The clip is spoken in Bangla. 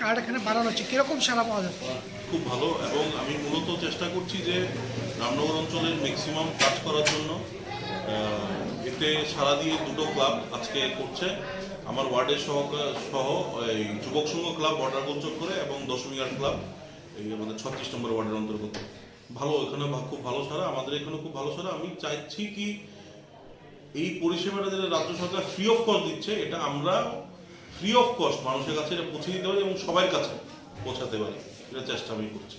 কার্ড এখানে বানানো হচ্ছে, কিরকম সারা পাওয়া যাচ্ছে? খুব ভালো, এবং আমি মূলত চেষ্টা করছি যে রামনগর অঞ্চলের ম্যাক্সিমাম কাজ করার জন্য। এতে সারা দিয়ে দুটো ক্লাব আজকে করছে, আমার ওয়ার্ডের সহ এই যুবক সংঘ ক্লাব বর্ডারগঞ্জ করে এবং দশমিয়ার ক্লাব এই আমাদের 36 নম্বর ওয়ার্ডের অন্তর্গত। ভালো, এখানে খুব ভালো সারা, আমাদের এখানে খুব ভালো সারা। আমি চাইছি কি এই পরিষেবাটা যেটা রাজ্য সরকার ফ্রি অফ কস্ট দিচ্ছে, এটা আমরা ফ্রি অফ কস্ট মানুষের কাছে এটা পৌঁছে দিতে পারি এবং সবার কাছে পৌঁছাতে পারি, এটা চেষ্টা আমি করছি।